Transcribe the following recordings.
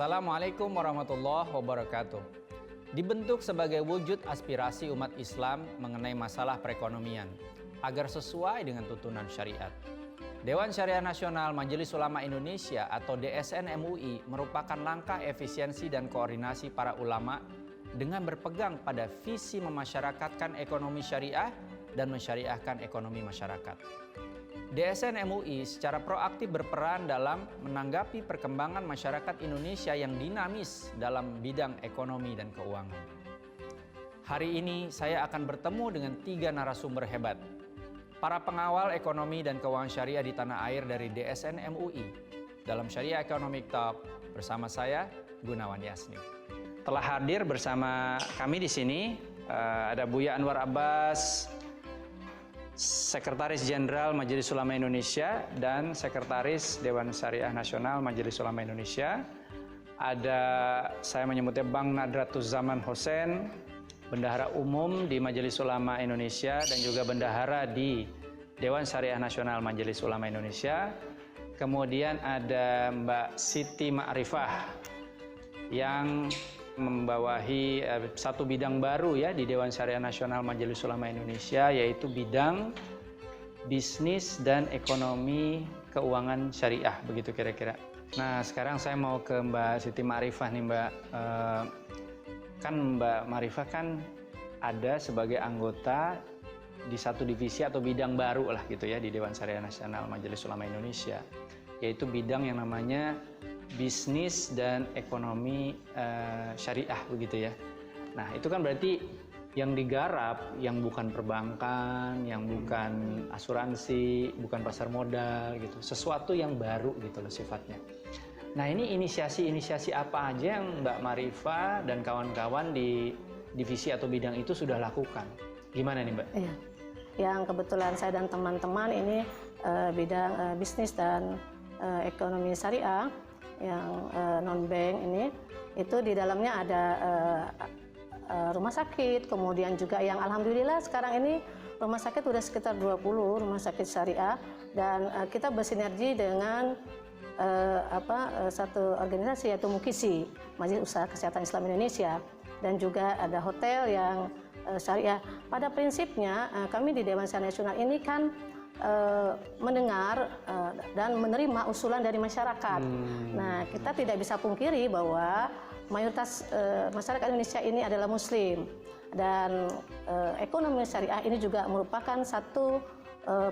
Assalamualaikum warahmatullahi wabarakatuh. Dibentuk sebagai wujud aspirasi umat Islam mengenai masalah perekonomian agar sesuai dengan tuntunan syariat. Dewan Syariah Nasional Majelis Ulama Indonesia atau DSN MUI merupakan langkah efisiensi dan koordinasi para ulama dengan berpegang pada visi memasyarakatkan ekonomi syariah dan mensyariahkan ekonomi masyarakat. DSN MUI secara proaktif berperan dalam menanggapi perkembangan masyarakat Indonesia yang dinamis dalam bidang ekonomi dan keuangan. Hari ini saya akan bertemu dengan 3 narasumber hebat, para pengawal ekonomi dan keuangan syariah di tanah air dari DSN MUI dalam Syariah Economic Talk bersama saya, Gunawan Yasni. Telah hadir bersama kami di sini ada Buya Anwar Abbas, Sekretaris Jenderal Majelis Ulama Indonesia dan Sekretaris Dewan Syariah Nasional Majelis Ulama Indonesia. Ada, saya menyebutnya Bang Nadratus Zaman Hussein, Bendahara Umum di Majelis Ulama Indonesia dan juga Bendahara di Dewan Syariah Nasional Majelis Ulama Indonesia. Kemudian ada Mbak Siti Ma'rifah yang membawahi satu bidang baru ya di Dewan Syariah Nasional Majelis Ulama Indonesia, yaitu bidang bisnis dan ekonomi keuangan syariah, begitu kira-kira. Nah, sekarang saya mau ke Mbak Siti Ma'rifah nih, Mbak. Kan Mbak Ma'rifah kan ada sebagai anggota di satu divisi atau bidang baru lah gitu ya di Dewan Syariah Nasional Majelis Ulama Indonesia, yaitu bidang yang namanya bisnis dan ekonomi syariah begitu ya. Nah, itu kan berarti yang digarap yang bukan perbankan, yang bukan asuransi, bukan pasar modal gitu. Sesuatu yang baru gitu loh sifatnya. Nah, ini inisiasi apa aja yang Mbak Ma'rifah dan kawan-kawan di divisi atau bidang itu sudah lakukan? Gimana nih, Mbak? Iya. Yang kebetulan saya dan teman-teman ini bidang bisnis dan ekonomi syariah yang non-bank ini, itu di dalamnya ada rumah sakit, kemudian juga yang alhamdulillah sekarang ini rumah sakit sudah sekitar 20 rumah sakit syariah, dan kita bersinergi dengan satu organisasi yaitu MUKISI, Majelis Usaha Kesehatan Islam Indonesia, dan juga ada hotel yang syariah. Pada prinsipnya kami di Dewan Syariah Nasional ini kan mendengar dan menerima usulan dari masyarakat. Nah, kita tidak bisa pungkiri bahwa mayoritas masyarakat Indonesia ini adalah Muslim, dan ekonomi syariah ini juga merupakan satu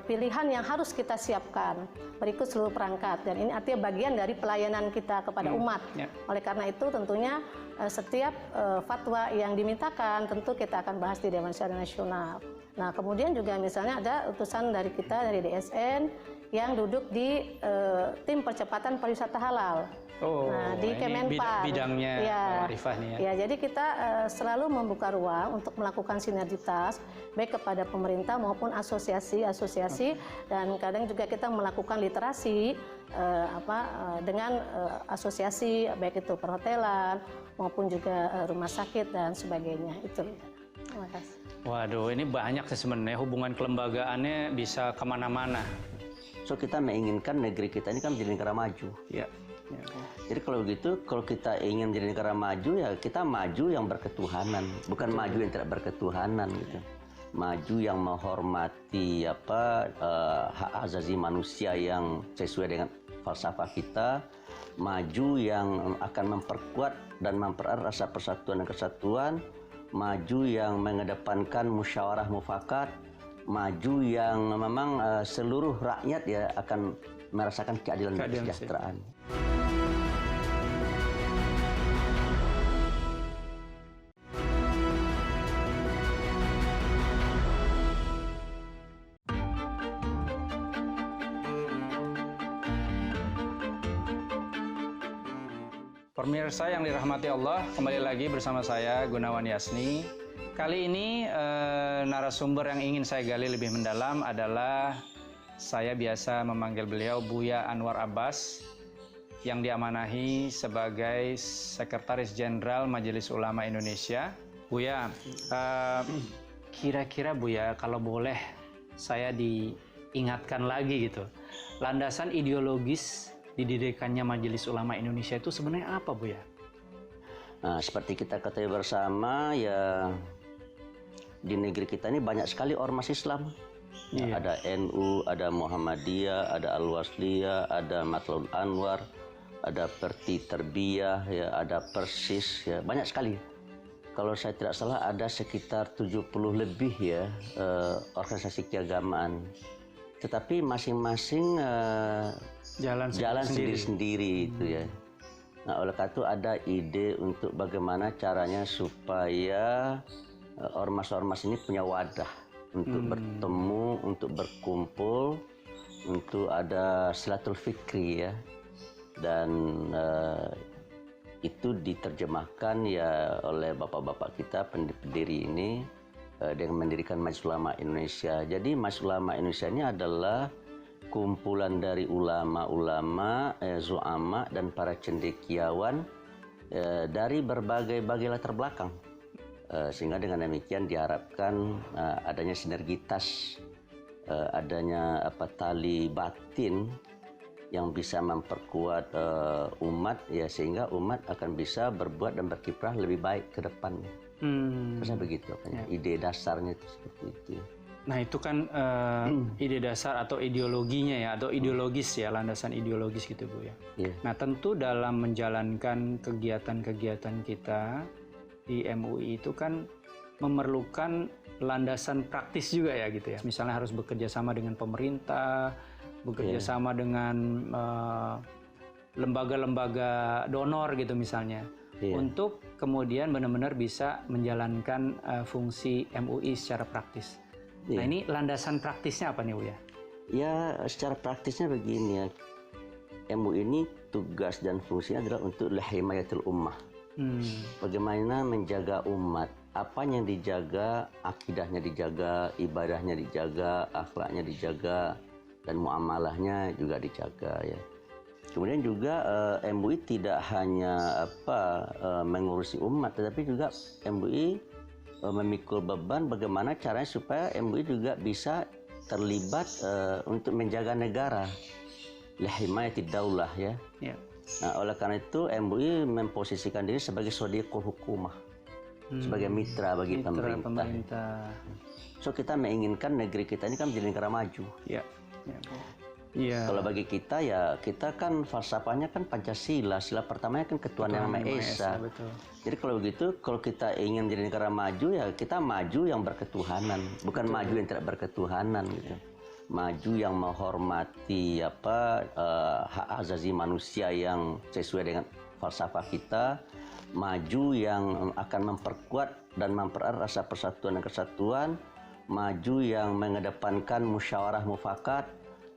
pilihan yang harus kita siapkan berikut seluruh perangkat, dan ini artinya bagian dari pelayanan kita kepada umat. Oleh karena itu tentunya setiap fatwa yang dimintakan tentu kita akan bahas di Dewan Syariah Nasional. Nah, kemudian juga misalnya ada utusan dari kita dari DSN yang duduk di tim percepatan pariwisata halal. Nah, di Kemenpar. Bidangnya ya, Mbak Ma'rifah nih ya. Ya, jadi kita selalu membuka ruang untuk melakukan sinergitas baik kepada pemerintah maupun asosiasi-asosiasi, dan kadang juga kita melakukan literasi dengan asosiasi baik itu perhotelan maupun juga rumah sakit dan sebagainya. Itu. Terima kasih. Waduh, ini banyak sih sebenarnya, hubungan kelembagaannya bisa kemana-mana. So, kita menginginkan negeri kita ini kan menjadi negara maju. Ya. Jadi kalau begitu, kalau kita ingin menjadi negara maju, ya kita maju yang berketuhanan, bukan maju yang tidak berketuhanan gitu. Maju yang menghormati hak asasi manusia yang sesuai dengan falsafah kita, maju yang akan memperkuat dan mempererat rasa persatuan dan kesatuan, maju yang mengedepankan musyawarah mufakat, maju yang memang seluruh rakyat ya akan merasakan keadilan dan kesejahteraan. Pemirsa yang dirahmati Allah, kembali lagi bersama saya Gunawan Yasni. Kali ini narasumber yang ingin saya gali lebih mendalam adalah, saya biasa memanggil beliau Buya Anwar Abbas, yang diamanahi sebagai Sekretaris Jenderal Majelis Ulama Indonesia. Buya, kira-kira Buya kalau boleh saya diingatkan lagi gitu, landasan ideologis didirikannya Majelis Ulama Indonesia itu sebenarnya apa, Buya? Nah, seperti kita ketahui bersama ya, di negeri kita ini banyak sekali ormas Islam. Ya, ada NU, ada Muhammadiyah, ada Al-Wasliyah, ada Matlabul Anwar, ada Perti Terbiyah, ya, ada Persis, ya, banyak sekali. Kalau saya tidak salah ada sekitar 70 lebih ya organisasi keagamaan. Tetapi masing-masing jalan sendiri-sendiri itu ya. Nah, oleh karena itu ada ide untuk bagaimana caranya supaya ormas-ormas ini punya wadah untuk bertemu, untuk berkumpul, untuk ada silatul fikri ya. Dan itu diterjemahkan ya oleh bapak-bapak kita pendiri ini dengan mendirikan Majelis Ulama Indonesia. Jadi Majelis Ulama Indonesia ini adalah kumpulan dari ulama-ulama, zu'ama dan para cendekiawan dari berbagai latar belakang. Sehingga dengan demikian diharapkan adanya sinergitas, adanya tali batin yang bisa memperkuat umat ya, sehingga umat akan bisa berbuat dan berkiprah lebih baik ke depannya. Terusnya begitu ya. Ide dasarnya itu seperti itu. Nah, itu kan ide dasar atau ideologinya ya, atau ideologis ya, landasan ideologis gitu, Bu ya. Yeah. Nah, tentu dalam menjalankan kegiatan-kegiatan kita di MUI itu kan memerlukan landasan praktis juga ya gitu ya. Misalnya harus bekerja sama dengan pemerintah, bekerja sama dengan lembaga-lembaga donor gitu misalnya, untuk kemudian benar-benar bisa menjalankan fungsi MUI secara praktis. Nah, ini landasan praktisnya apa nih, Bu ya? Ya, secara praktisnya begini ya. MUI ini tugas dan fungsinya adalah untuk himayatul ummah. Bagaimana menjaga umat, apa yang dijaga, akidahnya dijaga, ibadahnya dijaga, akhlaknya dijaga, dan muamalahnya juga dijaga ya. Kemudian juga MUI tidak hanya mengurusi umat, tetapi juga MUI memikul beban bagaimana caranya supaya MUI juga bisa terlibat untuk menjaga negara, lihimayatid daulah ya. Nah, oleh karena itu MUI memposisikan diri sebagai shodiqul hukumah, sebagai mitra bagi pemerintah. So kita menginginkan negeri kita ini kan menjadi negara maju. Kalau bagi kita ya, kita kan falsafahnya kan Pancasila, sila pertamanya kan ketuhanan Yang Maha Esa. Jadi kalau begitu, kalau kita ingin menjadi negara maju ya kita maju yang berketuhanan, bukan maju yang tidak berketuhanan gitu. Maju yang menghormati hak asasi manusia yang sesuai dengan falsafah kita, maju yang akan memperkuat dan mempererat rasa persatuan dan kesatuan, maju yang mengedepankan musyawarah mufakat,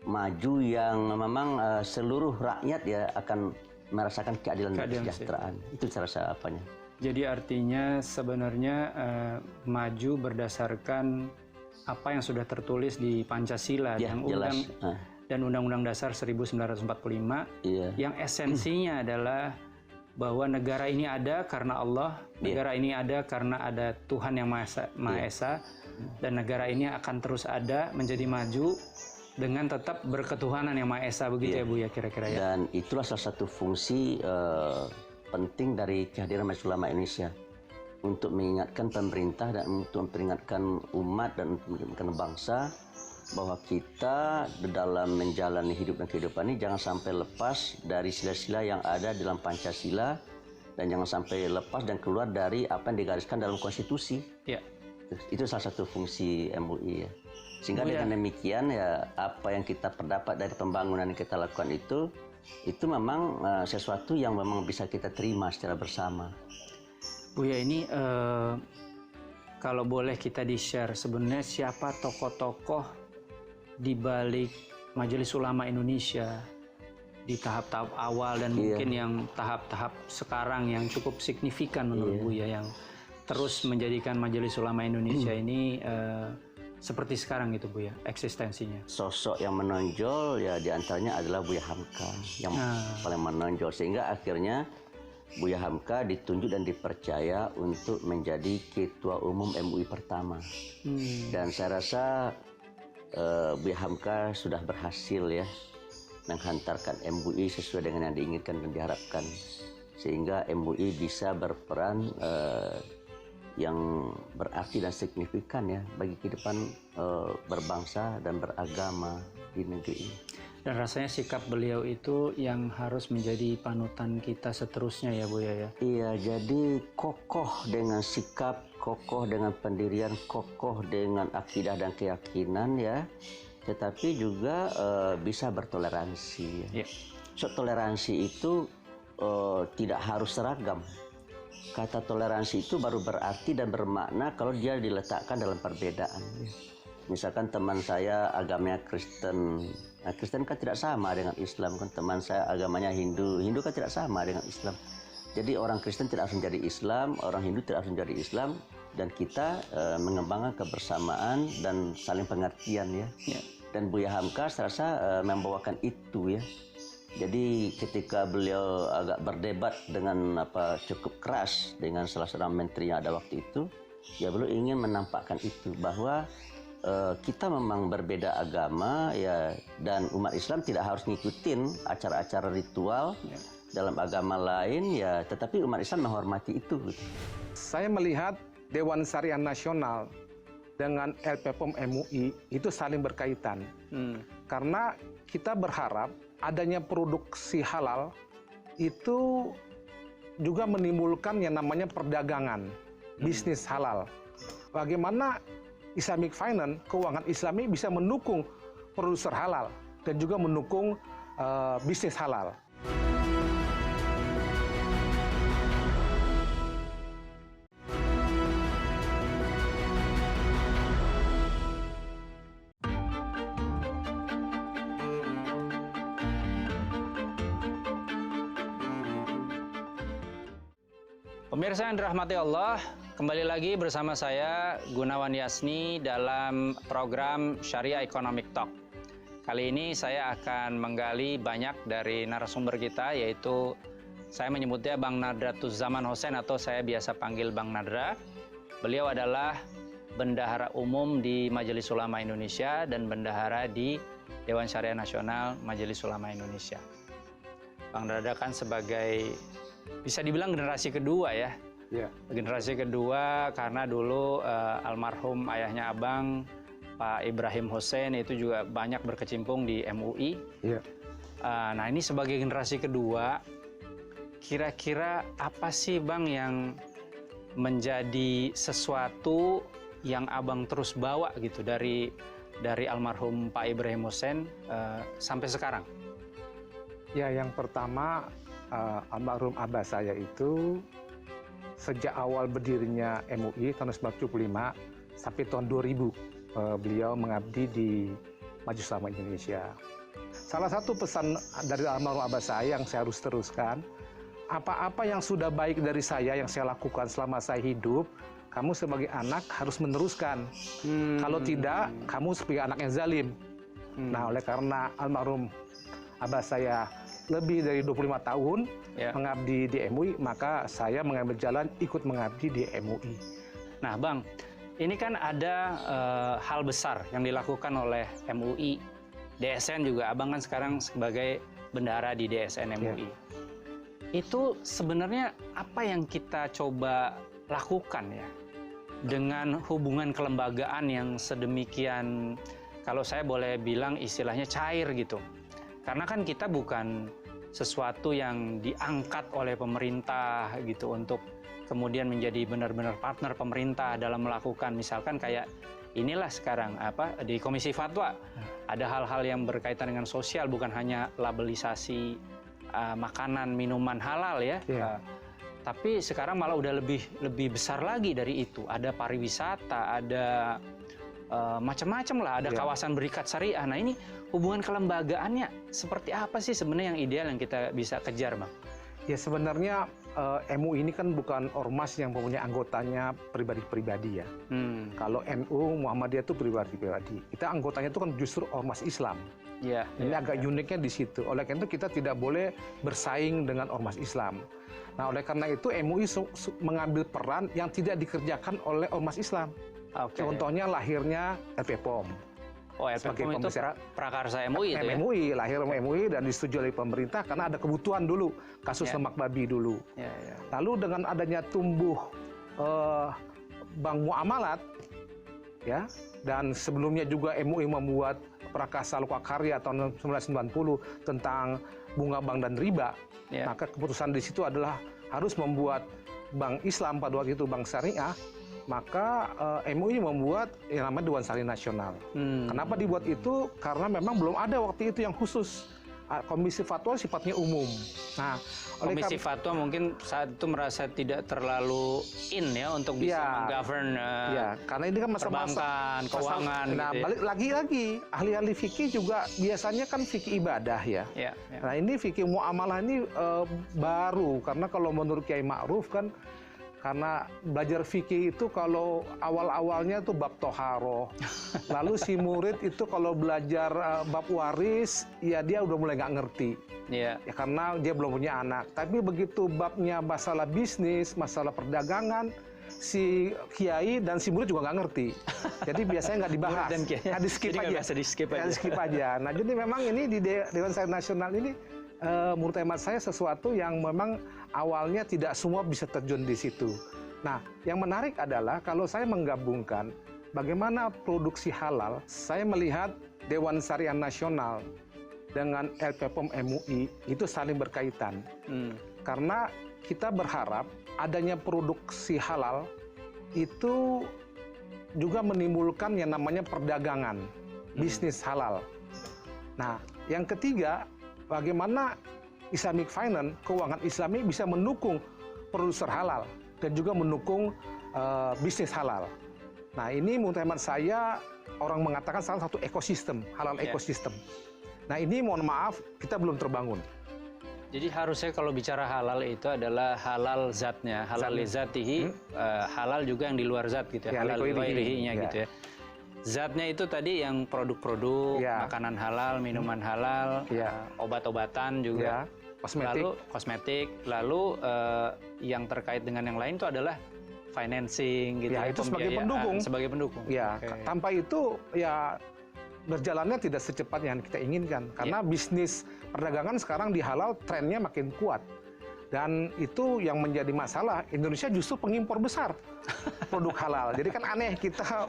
maju yang memang seluruh rakyat ya akan merasakan keadilan dan kesejahteraan. Itu cara saya apanya. Jadi artinya sebenarnya maju berdasarkan apa yang sudah tertulis di Pancasila dan Undang-Undang Dasar 1945 yang esensinya adalah bahwa negara ini ada karena Allah, negara ini ada karena ada Tuhan yang Maha Esa, dan negara ini akan terus ada menjadi maju dengan tetap berketuhanan yang Maha Esa, begitu ya Bu ya kira-kira ya. Dan itulah salah satu fungsi penting dari kehadiran Majelis Ulama Indonesia, untuk mengingatkan pemerintah dan untuk memperingatkan umat dan untuk mengingatkan bangsa bahwa kita dalam menjalani hidup dan kehidupan ini jangan sampai lepas dari sila-sila yang ada dalam Pancasila, dan jangan sampai lepas dan keluar dari apa yang digariskan dalam konstitusi. Itu salah satu fungsi MUI ya. Sehingga dengan demikian ya, apa yang kita perdapat dari pembangunan yang kita lakukan itu memang sesuatu yang memang bisa kita terima secara bersama. Buya, ini kalau boleh kita di-share sebenarnya siapa tokoh-tokoh di balik Majelis Ulama Indonesia di tahap-tahap awal dan mungkin yang tahap-tahap sekarang yang cukup signifikan menurut Buya, yang terus menjadikan Majelis Ulama Indonesia ini seperti sekarang gitu Buya, eksistensinya. Sosok yang menonjol ya diantaranya adalah Buya Hamka yang paling menonjol, sehingga akhirnya Buya Hamka ditunjuk dan dipercaya untuk menjadi Ketua Umum MUI pertama. Dan saya rasa Buya Hamka sudah berhasil ya menghantarkan MUI sesuai dengan yang diinginkan dan diharapkan, sehingga MUI bisa berperan yang berarti dan signifikan ya bagi kehidupan berbangsa dan beragama di negeri ini. Dan rasanya sikap beliau itu yang harus menjadi panutan kita seterusnya ya Buya ya? Iya, jadi kokoh dengan sikap, kokoh dengan pendirian, kokoh dengan akidah dan keyakinan ya, tetapi juga bisa bertoleransi. Ya. So, toleransi itu tidak harus seragam. Kata toleransi itu baru berarti dan bermakna kalau dia diletakkan dalam perbedaan. Ya. Misalkan teman saya agamanya Kristen, nah, Kristen kan tidak sama dengan Islam kan. Teman saya agamanya Hindu, Hindu kan tidak sama dengan Islam. Jadi orang Kristen tidak harus menjadi Islam, orang Hindu tidak harus menjadi Islam, dan kita mengembangkan kebersamaan dan saling pengertian ya. Dan Buya Hamka saya rasa membawakan itu ya. Jadi ketika beliau agak berdebat dengan cukup keras dengan salah seorang menteri yang ada waktu itu, ya beliau ingin menampakkan itu bahwa kita memang berbeda agama ya, dan umat Islam tidak harus ngikutin acara-acara ritual dalam agama lain ya, tetapi umat Islam menghormati itu. Saya melihat Dewan Syariah Nasional dengan LPPOM MUI itu saling berkaitan. Karena kita berharap adanya produksi halal itu juga menimbulkan yang namanya perdagangan, bisnis halal. Bagaimana Islamic Finance, keuangan Islami bisa mendukung produser halal dan juga mendukung bisnis halal. Pemirsa yang dirahmati Allah, kembali lagi bersama saya Gunawan Yasni dalam program Syariah Economic Talk. Kali ini saya akan menggali banyak dari narasumber kita, yaitu saya menyebutnya Bang Nadratuzzaman Hossein atau saya biasa panggil Bang Nadra. Beliau adalah Bendahara Umum di Majelis Ulama Indonesia dan Bendahara di Dewan Syariah Nasional Majelis Ulama Indonesia. Bang Nadra kan sebagai bisa dibilang generasi kedua ya. Generasi kedua karena dulu almarhum ayahnya Abang, Pak Ibrahim Hossein itu juga banyak berkecimpung di MUI. Nah ini sebagai generasi kedua, kira-kira apa sih Bang yang menjadi sesuatu yang Abang terus bawa gitu dari almarhum Pak Ibrahim Hossein sampai sekarang? Ya, yang pertama almarhum abah saya itu sejak awal berdirinya MUI tahun 1975 sampai tahun 2000 beliau mengabdi di Majelis Ulama Indonesia. Salah satu pesan dari almarhum abah saya yang saya harus teruskan, apa-apa yang sudah baik dari saya yang saya lakukan selama saya hidup, kamu sebagai anak harus meneruskan. Kalau tidak, kamu sebagai anak yang zalim. Nah, oleh karena almarhum abah saya lebih dari 25 tahun mengabdi di MUI, maka saya mengambil jalan ikut mengabdi di MUI. Nah Bang, ini kan ada hal besar yang dilakukan oleh MUI, DSN juga, Abang kan sekarang sebagai bendahara di DSN MUI. Itu sebenarnya apa yang kita coba lakukan ya, dengan hubungan kelembagaan yang sedemikian, kalau saya boleh bilang istilahnya cair gitu. Karena kan kita bukan sesuatu yang diangkat oleh pemerintah gitu untuk kemudian menjadi benar-benar partner pemerintah dalam melakukan, misalkan kayak inilah sekarang di Komisi Fatwa ada hal-hal yang berkaitan dengan sosial, bukan hanya labelisasi makanan minuman halal ya. Tapi sekarang malah udah lebih besar lagi dari itu. Ada pariwisata, ada macam-macam lah, ada kawasan berikat syariah. Nah ini hubungan kelembagaannya seperti apa sih sebenarnya yang ideal yang kita bisa kejar, Bang? Ya sebenarnya MUI ini kan bukan ormas yang mempunyai anggotanya pribadi-pribadi ya. Kalau NU, Muhammadiyah itu pribadi-pribadi. Kita anggotanya itu kan justru ormas Islam. Ini agak uniknya di situ. Oleh karena itu kita tidak boleh bersaing dengan ormas Islam. Nah oleh karena itu MUI mengambil peran yang tidak dikerjakan oleh ormas Islam. Contohnya lahirnya LPPOM. Oh, sebagai LPPOM itu pembesar prakarsa MUI itu ya? MUI, lahir MUI dan disetujui oleh pemerintah karena ada kebutuhan dulu, kasus Ya. lemak babi dulu. Ya, ya. Lalu dengan adanya tumbuh bank muamalat, ya, dan sebelumnya juga MUI membuat Prakarsa Lokakarya tahun 1990 tentang bunga bank dan riba, Ya. maka keputusan di situ adalah harus membuat bank Islam pada waktu itu bank syariah. Maka MUI membuat yang namanya Dewan Syariah Nasional. Kenapa dibuat itu? Karena memang belum ada waktu itu yang khusus. Komisi Fatwa sifatnya umum. Nah, Komisi Fatwa mungkin saat itu merasa tidak terlalu in ya untuk bisa Iya. menggovern ya, karena ini kan masa-masa perbankan, keuangan. Nah, gitu ya. balik lagi ahli-ahli fikih juga biasanya kan fikih ibadah ya. Ya, ya. Nah, ini fikih muamalah ini baru karena kalau menurut Kiai Ma'ruf kan karena belajar fikih itu kalau awal-awalnya tuh bab toharoh. Lalu si murid itu kalau belajar bab waris, ya dia udah mulai nggak ngerti. Iya. Ya karena dia belum punya anak. Tapi begitu babnya masalah bisnis, masalah perdagangan, si kiai dan si murid juga nggak ngerti. Jadi biasanya nggak dibahas. Murid dan kiai. Nah, di-skip Jadi nggak aja. biasa di-skip Ya, aja. di-skip aja. Nah, jadi memang ini di Dewan Syariah Nasional ini menurut hemat saya sesuatu yang memang awalnya tidak semua bisa terjun di situ. Nah, yang menarik adalah kalau saya menggabungkan bagaimana produksi halal, saya melihat Dewan Syariah Nasional dengan LPPOM MUI itu saling berkaitan. Karena kita berharap adanya produksi halal itu juga menimbulkan yang namanya perdagangan, bisnis halal. Nah, yang ketiga, bagaimana Islamic Finance, keuangan Islami bisa mendukung produser halal dan juga mendukung bisnis halal. Nah, ini menurut hemat saya orang mengatakan salah satu ekosistem, halal ekosistem. Nah, ini mohon maaf kita belum terbangun. Jadi harusnya kalau bicara halal itu adalah halal zatnya, halal lizatihi, halal juga yang di luar zat gitu ya, Ya, halal liwairihinya ya. gitu ya. Zatnya itu tadi yang produk-produk, Ya. makanan halal, minuman halal, Ya. obat-obatan juga, Ya, kosmetik. lalu kosmetik, lalu yang terkait dengan yang lain itu adalah financing gitu Ya, itu sebagai pembiayaan, pendukung. sebagai pendukung. Ya, Oke. tanpa itu ya berjalannya tidak secepat yang kita inginkan. Karena bisnis perdagangan sekarang di halal trennya makin kuat. Dan itu yang menjadi masalah, Indonesia justru pengimpor besar produk halal. Jadi kan aneh kita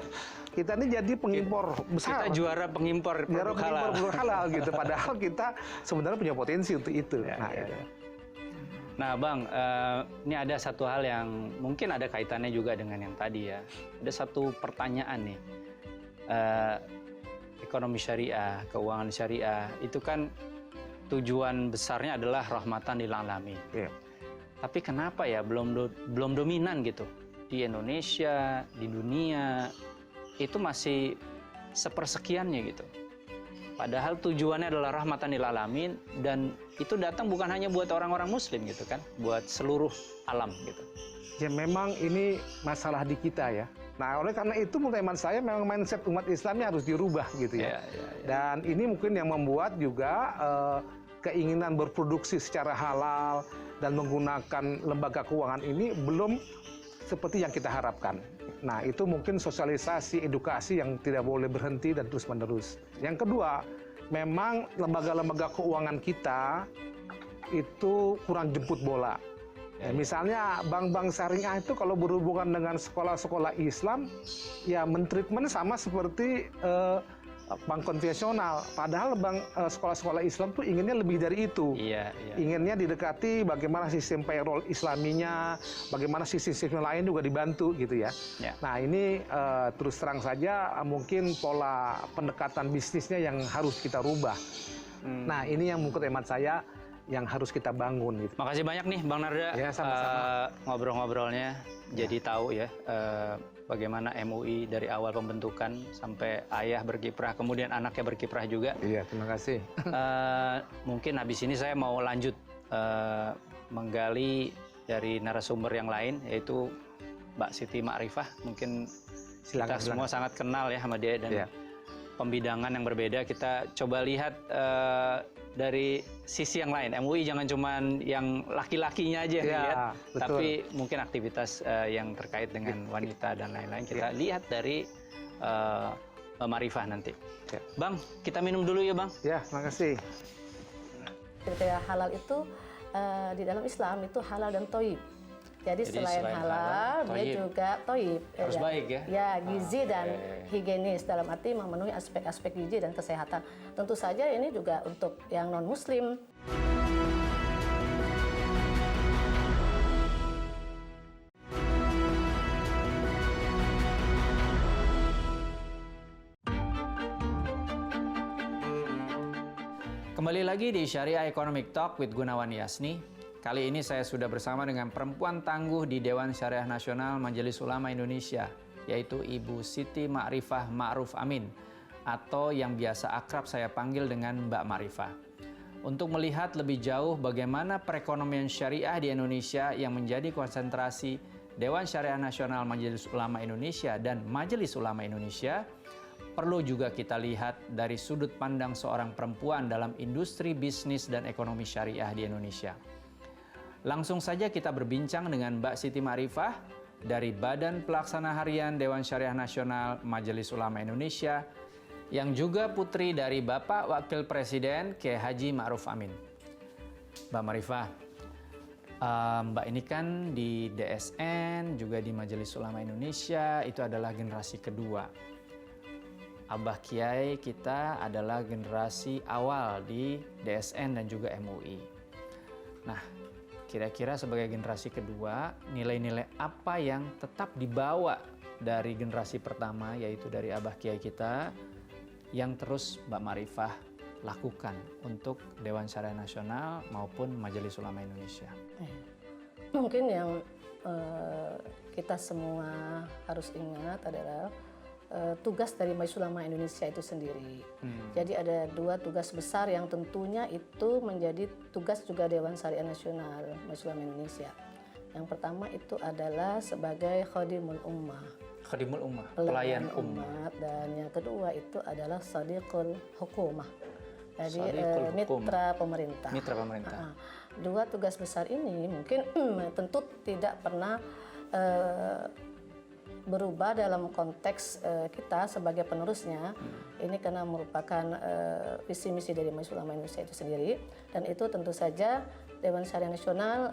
ini jadi pengimpor besar. Kita juara pengimpor produk halal. Produk halal gitu. Padahal kita sebenarnya punya potensi untuk itu. Ya, Nah, ya, itu. ya. Nah, Bang, ini ada satu hal yang mungkin ada kaitannya juga dengan yang tadi ya. Ada satu pertanyaan nih. Ekonomi syariah, keuangan syariah, itu kan tujuan besarnya adalah rahmatan lil alamin. Iya. Tapi kenapa ya belum dominan gitu di Indonesia, di dunia itu masih sepersekiannya gitu. Padahal tujuannya adalah rahmatan lil alamin dan itu datang bukan hanya buat orang-orang muslim gitu kan, buat seluruh alam gitu. Ya memang ini masalah di kita ya. Nah, oleh karena itu menurut hemat saya memang mindset umat Islamnya harus dirubah gitu ya. Dan ini mungkin yang membuat juga keinginan berproduksi secara halal dan menggunakan lembaga keuangan ini belum seperti yang kita harapkan. Nah, itu mungkin sosialisasi, edukasi yang tidak boleh berhenti dan terus-menerus. Yang kedua, memang lembaga-lembaga keuangan kita itu kurang jemput bola. Ya, misalnya bank-bank syariah itu kalau berhubungan dengan sekolah-sekolah Islam, ya mentreatment sama seperti bank konvensional. Padahal sekolah-sekolah Islam tuh inginnya lebih dari itu. Iya, iya. Inginnya didekati bagaimana sistem payroll Islaminya, bagaimana sistem lain juga dibantu gitu ya. Ya. Nah ini terus terang saja mungkin pola pendekatan bisnisnya yang harus kita rubah. Nah ini yang menurut hemat saya yang harus kita bangun gitu. Makasih banyak nih Bang Narda Ya, sama-sama. ngobrol-ngobrolnya. Jadi tahu ya bagaimana MUI dari awal pembentukan sampai ayah berkiprah, kemudian anaknya berkiprah juga. Iya, terima kasih. Mungkin habis ini saya mau lanjut menggali dari narasumber yang lain, yaitu Mbak Siti Ma'rifah. Mungkin kita semua sangat kenal ya sama dia dan pembidangan yang berbeda. Kita coba lihat dari sisi yang lain. MUI jangan cuman yang laki-lakinya aja yang dilihat, tapi mungkin aktivitas yang terkait dengan wanita dan lain-lain. Kita lihat dari Mbak Marifah nanti. Ya. Bang, kita minum dulu ya Bang. Ya, makasih. Kriteria halal itu di dalam Islam itu halal dan toib. Jadi selain halal, dia toyib. juga toib. Harus baik ya? Ya, gizi dan higienis dalam arti memenuhi aspek-aspek gizi dan kesehatan. Tentu saja ini juga untuk yang non-Muslim. Kembali lagi di Syariah Economic Talk with Gunawan Yasni. Kali ini saya sudah bersama dengan perempuan tangguh di Dewan Syariah Nasional Majelis Ulama Indonesia, yaitu Ibu Siti Ma'rifah Ma'ruf Amin, atau yang biasa akrab saya panggil dengan Mbak Marifah. Untuk melihat lebih jauh bagaimana perekonomian syariah di Indonesia yang menjadi konsentrasi Dewan Syariah Nasional Majelis Ulama Indonesia dan Majelis Ulama Indonesia, perlu juga kita lihat dari sudut pandang seorang perempuan dalam industri bisnis dan ekonomi syariah di Indonesia. Langsung saja kita berbincang dengan Mbak Siti Ma'rifah dari Badan Pelaksana Harian Dewan Syariah Nasional Majelis Ulama Indonesia, yang juga putri dari Bapak Wakil Presiden Kiai Haji Ma'ruf Amin. Mbak Marifah, Mbak ini kan di DSN, juga di Majelis Ulama Indonesia, itu adalah generasi kedua. Abah Kiai kita adalah generasi awal di DSN dan juga MUI. Nah, kira-kira sebagai generasi kedua, nilai-nilai apa yang tetap dibawa dari generasi pertama, yaitu dari Abah Kiai kita, yang terus Mbak Marifah lakukan untuk Dewan Syariah Nasional maupun Majelis Ulama Indonesia? Mungkin yang kita semua harus ingat adalah tugas dari Majelis Ulama Indonesia itu sendiri. Jadi ada dua tugas besar yang tentunya itu menjadi tugas juga Dewan Syariah Nasional Majelis Ulama Indonesia. Yang pertama itu adalah sebagai khadimul ummah. Khadimul ummah, pelayan umat. Dan yang kedua itu adalah sadiqul hukumah. Jadi Sadiqul mitra pemerintah. Mitra pemerintah. Dua tugas besar ini mungkin tentu tidak pernah berubah dalam konteks kita sebagai penerusnya. Ini karena merupakan visi misi dari Majelis Ulama Indonesia itu sendiri, dan itu tentu saja Dewan Syariah Nasional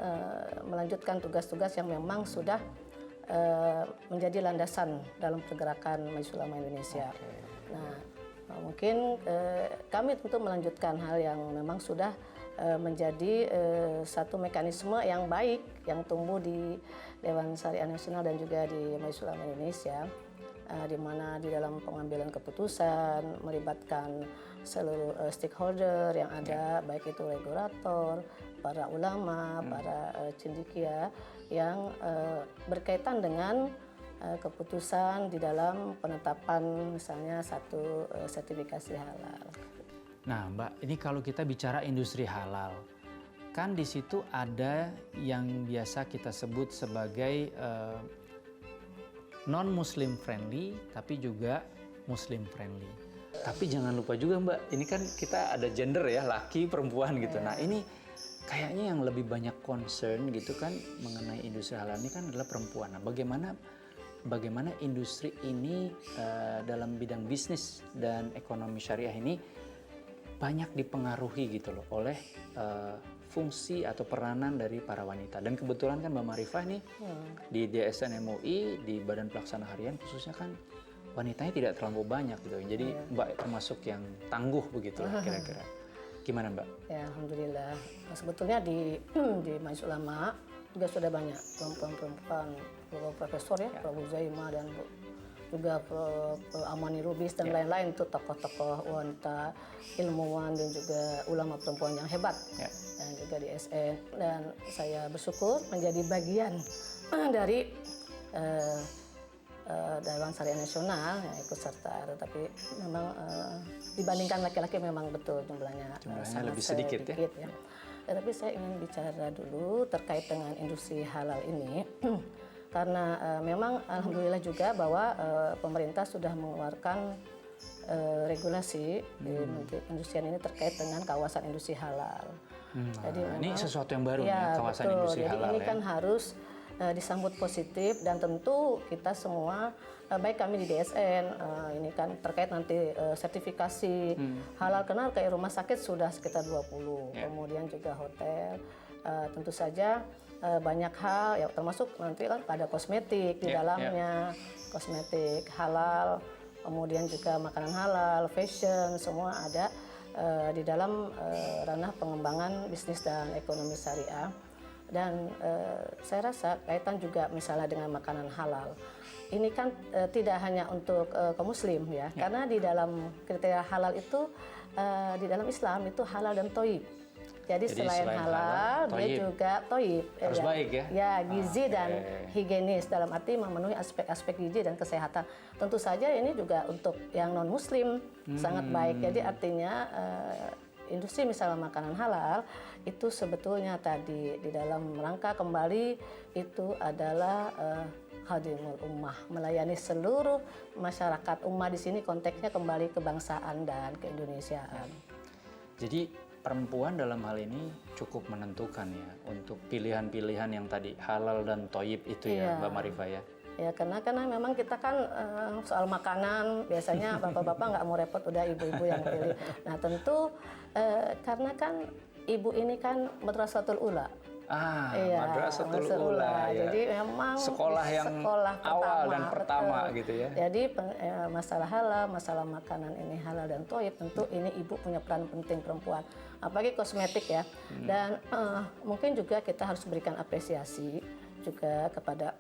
melanjutkan tugas-tugas yang memang sudah menjadi landasan dalam pergerakan Majelis Ulama Indonesia. Nah, mungkin kami tentu melanjutkan hal yang memang sudah menjadi satu mekanisme yang baik yang tumbuh di Dewan Syariah Nasional dan juga di Majelis Ulama Indonesia, di mana di dalam pengambilan keputusan melibatkan seluruh stakeholder yang ada, baik itu regulator, para ulama, para cendekia yang berkaitan dengan keputusan di dalam penetapan misalnya satu sertifikasi halal. Nah, Mbak, ini kalau kita bicara industri halal, kan di situ ada yang biasa kita sebut sebagai non-Muslim friendly, tapi juga Muslim friendly. Tapi jangan lupa juga, Mbak, ini kan kita ada gender ya, laki, perempuan gitu. Nah, ini kayaknya yang lebih banyak concern gitu kan mengenai industri halal ini kan adalah perempuan. Nah, bagaimana industri ini dalam bidang bisnis dan ekonomi syariah ini banyak dipengaruhi gitu loh oleh fungsi atau peranan dari para wanita. Dan kebetulan kan Mbak Marifah nih di DSN MUI, di Badan Pelaksana Harian khususnya kan wanitanya tidak terlalu banyak gitu. Jadi Mbak termasuk yang tangguh begitu lah kira-kira. Gimana Mbak? Ya, alhamdulillah. Nah, sebetulnya di Majelis Ulama juga sudah banyak perempuan-perempuan, profesor ya, Prof. Zaimah dan juga Prof. Amani Rubis dan lain-lain, itu tokoh-tokoh wanita, ilmuwan dan juga ulama perempuan yang hebat. Dan juga di SN. Dan saya bersyukur menjadi bagian dari Dewan Syariah Nasional yang ikut serta. Tetapi memang dibandingkan laki-laki memang betul jumlahnya sangat lebih sedikit ya. Tetapi saya ingin bicara dulu terkait dengan industri halal ini. Karena memang alhamdulillah juga bahwa pemerintah sudah mengeluarkan regulasi di Industrian ini terkait dengan kawasan industri halal. Jadi ini sesuatu yang baru ya, kawasan industri halal. Jadi ini kan harus disambut positif, dan tentu kita semua baik kami di DSN ini kan terkait nanti sertifikasi halal, kenal kayak rumah sakit sudah sekitar 20, kemudian juga hotel, tentu saja banyak hal ya, termasuk nanti kan ada kosmetik di dalamnya, kosmetik halal, kemudian juga makanan halal, fashion, semua ada di dalam ranah pengembangan bisnis dan ekonomi syariah. Dan saya rasa kaitan juga misalnya dengan makanan halal. Ini kan tidak hanya untuk kaum muslim ya, karena di dalam kriteria halal itu di dalam Islam itu halal dan toib. Jadi selain halal, dia juga toib. Harus baik ya? Ya, gizi dan higienis, dalam arti memenuhi aspek-aspek gizi dan kesehatan. Tentu saja ini juga untuk yang non-muslim sangat baik. Jadi artinya industri misalnya makanan halal itu sebetulnya tadi di dalam rangka kembali itu adalah khadimul ummah, melayani seluruh masyarakat ummah. Di sini konteksnya kembali kebangsaan dan keindonesiaan. Jadi perempuan dalam hal ini cukup menentukan ya untuk pilihan-pilihan yang tadi halal dan toyib itu ya, Mbak Marifah ya. Ya, karena memang kita kan soal makanan biasanya bapak-bapak nggak mau repot, udah ibu-ibu yang pilih. Nah tentu karena kan ibu ini kan madrasatul ula. Madrasatul Ula ya. Jadi memang sekolah yang awal dan pertama betul. Gitu ya. Jadi masalah halal, masalah makanan ini halal dan toib, tentu ini ibu punya peran penting, perempuan. Apalagi kosmetik ya. Dan mungkin juga kita harus berikan apresiasi juga kepada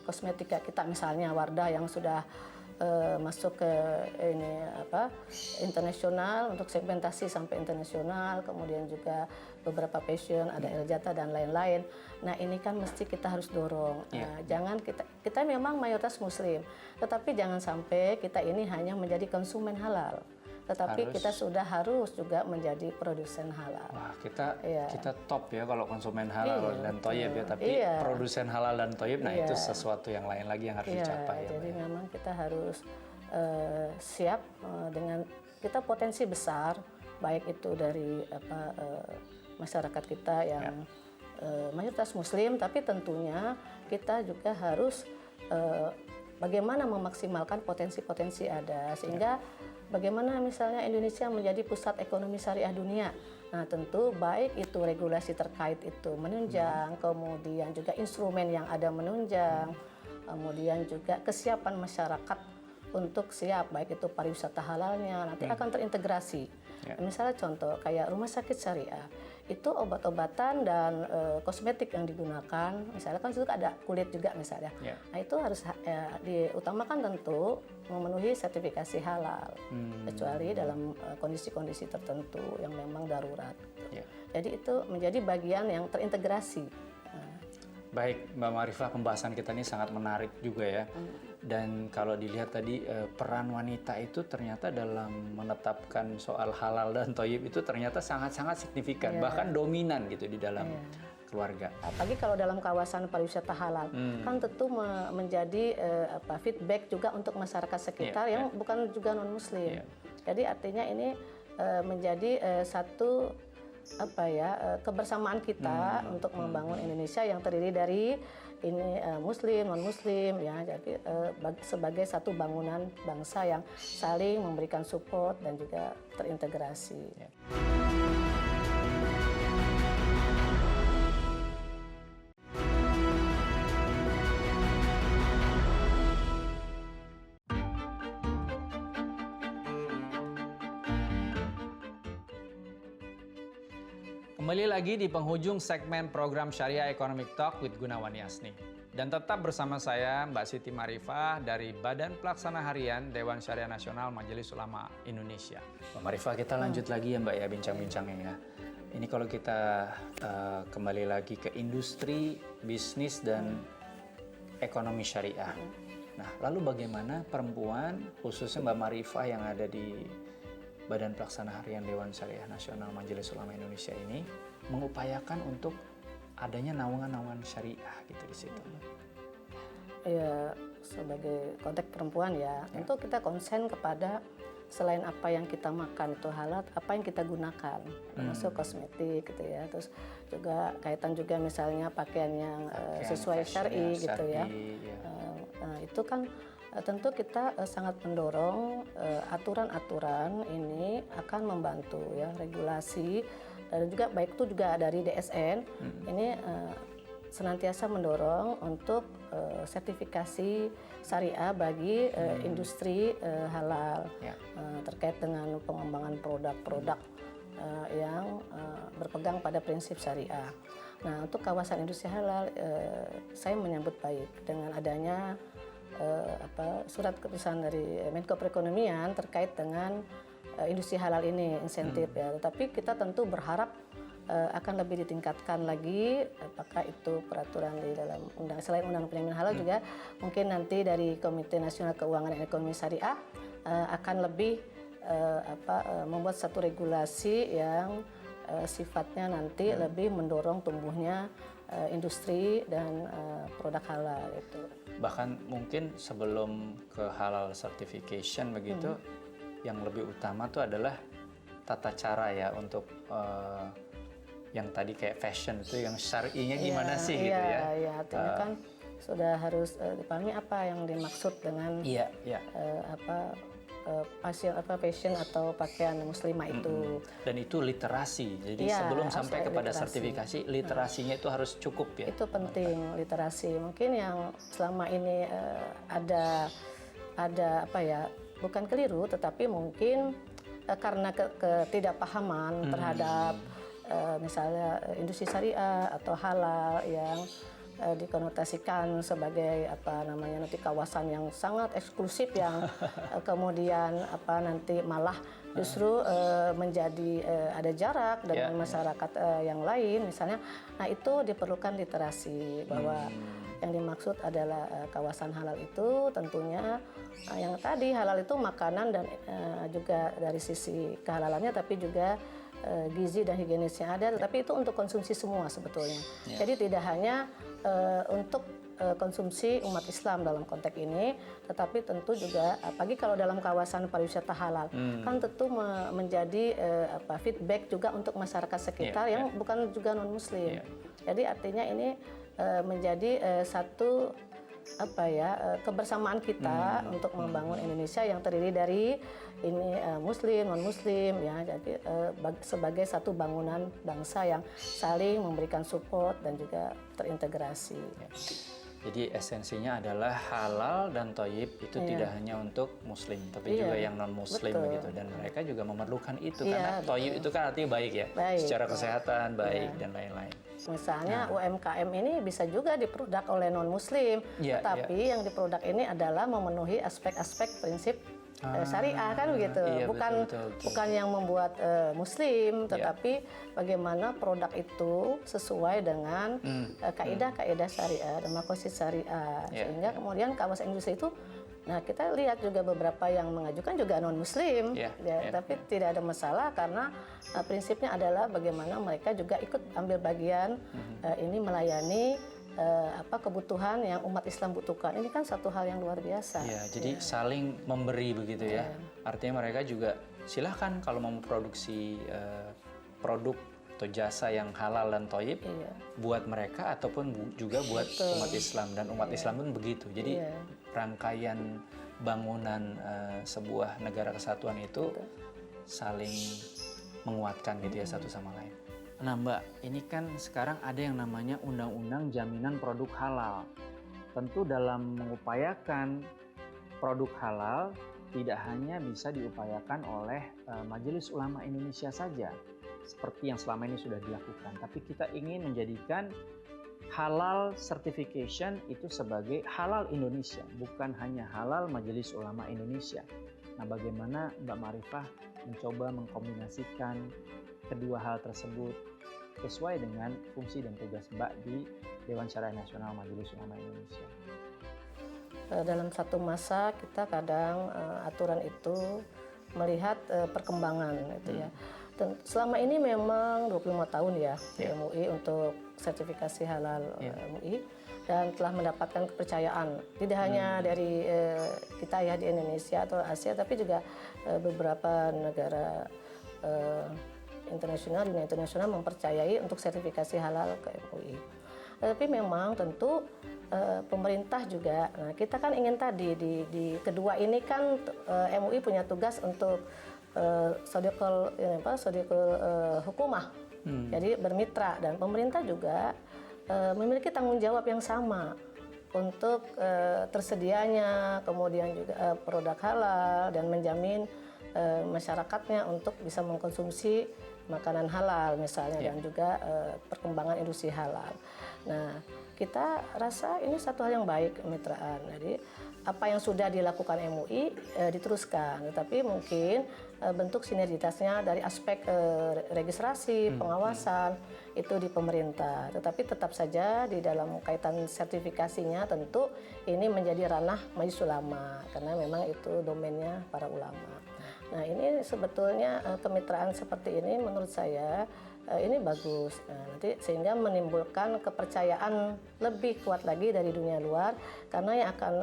kosmetika kita, misalnya Wardah yang sudah masuk ke ini internasional untuk segmentasi sampai internasional, kemudian juga beberapa fashion ada Eljata dan lain-lain. Nah ini kan mesti kita harus dorong. Jangan kita memang mayoritas muslim, tetapi jangan sampai kita ini hanya menjadi konsumen halal, tetapi kita sudah harus juga menjadi produsen halal. Wah, kita top ya kalau konsumen halal dan toyib ya, tapi produsen halal dan toyib, nah itu sesuatu yang lain lagi yang harus dicapai. Jadi memang kita harus siap dengan kita potensi besar, baik itu dari masyarakat kita yang mayoritas muslim, tapi tentunya kita juga harus bagaimana memaksimalkan potensi-potensi ada, sehingga bagaimana misalnya Indonesia menjadi pusat ekonomi syariah dunia. Nah tentu baik itu regulasi terkait itu menunjang, kemudian juga instrumen yang ada menunjang, kemudian juga kesiapan masyarakat untuk siap, baik itu pariwisata halalnya nanti akan terintegrasi. Misalnya contoh kayak rumah sakit syariah, itu obat-obatan dan kosmetik yang digunakan, misalnya kan itu ada kulit juga misalnya. Nah itu harus diutamakan tentu memenuhi sertifikasi halal, kecuali dalam kondisi-kondisi tertentu yang memang darurat. Jadi itu menjadi bagian yang terintegrasi. Baik Mbak Marifah, pembahasan kita ini sangat menarik juga ya. Dan kalau dilihat tadi peran wanita itu ternyata dalam menetapkan soal halal dan toyib itu ternyata sangat-sangat signifikan, bahkan dominan gitu di dalam keluarga. Apalagi kalau dalam kawasan pariwisata halal, kan tentu menjadi feedback juga untuk masyarakat sekitar yang bukan juga non-muslim. Jadi artinya ini menjadi satu kebersamaan kita untuk membangun Indonesia yang terdiri dari ini muslim, non-muslim ya. Jadi sebagai satu bangunan bangsa yang saling memberikan support dan juga terintegrasi. Kembali lagi di penghujung segmen program Syariah Economic Talk with Gunawan Yasni. Dan tetap bersama saya Mbak Siti Marifah dari Badan Pelaksana Harian Dewan Syariah Nasional Majelis Ulama Indonesia. Mbak Marifah, kita lanjut lagi ya Mbak ya bincang-bincangnya ya. Ini kalau kita kembali lagi ke industri, bisnis, dan ekonomi syariah. Nah, lalu bagaimana perempuan, khususnya Mbak Marifah yang ada di Badan Pelaksana Harian Dewan Syariah Nasional Majelis Ulama Indonesia ini mengupayakan untuk adanya naungan-naungan syariah gitu di situ? Ya, sebagai konteks perempuan ya, tentu kita konsen kepada selain apa yang kita makan itu halal, apa yang kita gunakan, termasuk kosmetik gitu ya. Terus juga kaitan juga misalnya pakaian yang sesuai syar'i gitu ya. Nah, itu kan tentu kita sangat mendorong aturan-aturan ini akan membantu ya regulasi, dan juga baik itu juga dari DSN ini senantiasa mendorong untuk sertifikasi syariah bagi industri halal terkait dengan pengembangan produk-produk yang berpegang pada prinsip syariah. Nah, untuk kawasan industri halal saya menyambut baik dengan adanya surat keputusan dari Menko Perekonomian terkait dengan industri halal ini, insentif ya. Tetapi kita tentu berharap akan lebih ditingkatkan lagi, apakah itu peraturan di dalam selain undang penjamin halal juga mungkin nanti dari Komite Nasional Keuangan dan Ekonomi Syariah akan lebih membuat satu regulasi yang sifatnya nanti lebih mendorong tumbuhnya industri dan produk halal itu. Bahkan mungkin sebelum ke halal certification begitu, yang lebih utama tuh adalah tata cara ya untuk yang tadi kayak fashion itu yang syar'inya gimana sih gitu ya. Iya, artinya kan sudah harus dipahami apa yang dimaksud dengan fashion atau pakaian muslimah itu. Dan itu literasi. Jadi sebelum sampai kepada sertifikasi, literasinya itu harus cukup ya. Itu penting, literasi. Mungkin yang selama ini ada bukan keliru, tetapi mungkin karena ketidakpahaman terhadap misalnya industri syariah atau halal yang dikonotasikan sebagai nanti kawasan yang sangat eksklusif yang kemudian nanti malah justru menjadi ada jarak dengan masyarakat yang lain misalnya. Nah, itu diperlukan literasi bahwa yang dimaksud adalah kawasan halal itu tentunya yang tadi halal itu makanan dan juga dari sisi kehalalannya, tapi juga gizi dan higienisnya ada, tetapi itu untuk konsumsi semua sebetulnya. Jadi tidak hanya untuk konsumsi umat Islam dalam konteks ini, tetapi tentu juga apalagi kalau dalam kawasan pariwisata halal kan tentu menjadi feedback juga untuk masyarakat sekitar yang bukan juga non muslim. Jadi artinya ini menjadi satu kebersamaan kita untuk membangun Indonesia yang terdiri dari ini muslim, non muslim ya. Jadi sebagai satu bangunan bangsa yang saling memberikan support dan juga terintegrasi. Jadi esensinya adalah halal dan thayyib itu tidak hanya untuk muslim tapi juga yang non muslim begitu, dan mereka juga memerlukan itu karena thayyib itu kan artinya baik ya, secara kesehatan baik dan lain-lain. Misalnya UMKM ini bisa juga diproduk oleh non muslim, tetapi yang diproduk ini adalah memenuhi aspek-aspek prinsip syariah kan begitu, bukan yang membuat muslim, tetapi bagaimana produk itu sesuai dengan kaidah-kaidah syariah dan makosid syariah, sehingga kemudian kawasan industri itu, nah kita lihat juga beberapa yang mengajukan juga non muslim, tapi tidak ada masalah karena prinsipnya adalah bagaimana mereka juga ikut ambil bagian ini melayani kebutuhan yang umat Islam butuhkan. Ini kan satu hal yang luar biasa. Ya, jadi saling memberi begitu ya. Artinya mereka juga silahkan kalau mau memproduksi produk atau jasa yang halal dan thayyib buat mereka ataupun juga buat umat Islam, dan umat Islam pun begitu. Jadi rangkaian bangunan sebuah negara kesatuan itu saling menguatkan gitu ya satu sama lain. Nah Mbak, ini kan sekarang ada yang namanya Undang-Undang Jaminan Produk Halal. Tentu dalam mengupayakan produk halal tidak hanya bisa diupayakan oleh Majelis Ulama Indonesia saja, seperti yang selama ini sudah dilakukan. Tapi kita ingin menjadikan halal certification itu sebagai halal Indonesia, bukan hanya halal Majelis Ulama Indonesia. Nah, bagaimana Mbak Marifah mencoba mengkombinasikan kedua hal tersebut sesuai dengan fungsi dan tugas Mbak di Dewan Syariah Nasional Majelis Ulama Indonesia? Dalam satu masa kita kadang aturan itu melihat perkembangan gitu ya. Dan selama ini memang 25 tahun ya di MUI untuk sertifikasi halal MUI, dan telah mendapatkan kepercayaan tidak hanya dari kita ya di Indonesia atau Asia, tapi juga beberapa negara internasional, dunia internasional mempercayai untuk sertifikasi halal ke MUI. Tapi memang tentu pemerintah juga, nah kita kan ingin tadi di kedua ini kan MUI punya tugas untuk sodikul hukumah, jadi bermitra, dan pemerintah juga memiliki tanggung jawab yang sama untuk tersedianya kemudian juga produk halal dan menjamin masyarakatnya untuk bisa mengkonsumsi makanan halal misalnya, dan juga perkembangan industri halal. Nah, kita rasa ini satu hal yang baik kemitraan. Jadi apa yang sudah dilakukan MUI diteruskan, tetapi mungkin bentuk sinergitasnya dari aspek registrasi, pengawasan itu di pemerintah. Tetapi tetap saja di dalam kaitan sertifikasinya tentu ini menjadi ranah Majelis Ulama karena memang itu domainnya para ulama. Nah, ini sebetulnya kemitraan seperti ini menurut saya ini bagus. Nah, nanti sehingga menimbulkan kepercayaan lebih kuat lagi dari dunia luar, karena yang akan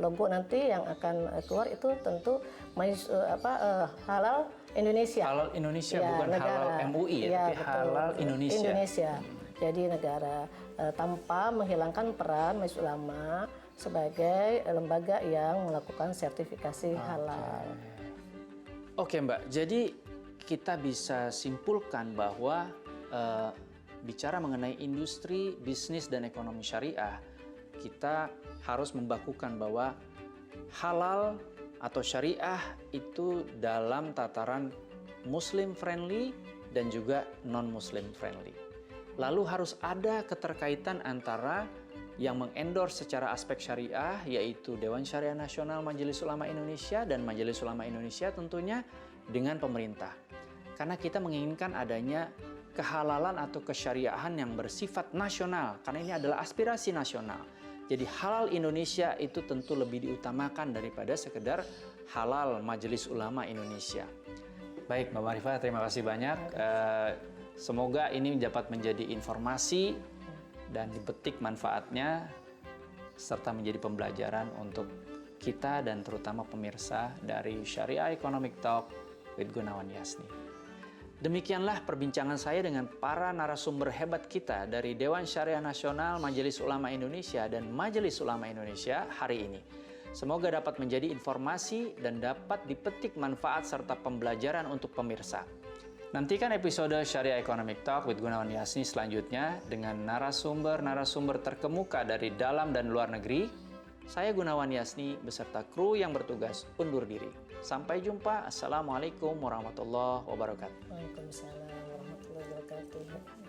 logo nanti yang akan keluar itu tentu halal Indonesia. Halal Indonesia, ya, bukan negara, halal MUI ya, tapi betul, halal Indonesia. Indonesia. Jadi negara tanpa menghilangkan peran Majelis Ulama sebagai lembaga yang melakukan sertifikasi halal. Oke Mbak, jadi kita bisa simpulkan bahwa bicara mengenai industri, bisnis, dan ekonomi syariah, kita harus membakukan bahwa halal atau syariah itu dalam tataran Muslim friendly dan juga non-Muslim friendly. Lalu harus ada keterkaitan antara yang mengendorse secara aspek syariah, yaitu Dewan Syariah Nasional Majelis Ulama Indonesia dan Majelis Ulama Indonesia tentunya dengan pemerintah. Karena kita menginginkan adanya kehalalan atau kesyariahan yang bersifat nasional, karena ini adalah aspirasi nasional. Jadi halal Indonesia itu tentu lebih diutamakan daripada sekedar halal Majelis Ulama Indonesia. Baik Mbak Marifah, terima kasih banyak. Semoga ini dapat menjadi informasi dan dipetik manfaatnya serta menjadi pembelajaran untuk kita dan terutama pemirsa dari Syariah Economic Talk with Gunawan Yasni. Demikianlah perbincangan saya dengan para narasumber hebat kita dari Dewan Syariah Nasional, Majelis Ulama Indonesia, dan Majelis Ulama Indonesia hari ini. Semoga dapat menjadi informasi dan dapat dipetik manfaat serta pembelajaran untuk pemirsa. Nantikan episode Syariah Economic Talk with Gunawan Yasni selanjutnya dengan narasumber-narasumber terkemuka dari dalam dan luar negeri. Saya Gunawan Yasni beserta kru yang bertugas undur diri. Sampai jumpa. Assalamualaikum warahmatullahi wabarakatuh. Waalaikumsalam warahmatullahi wabarakatuh.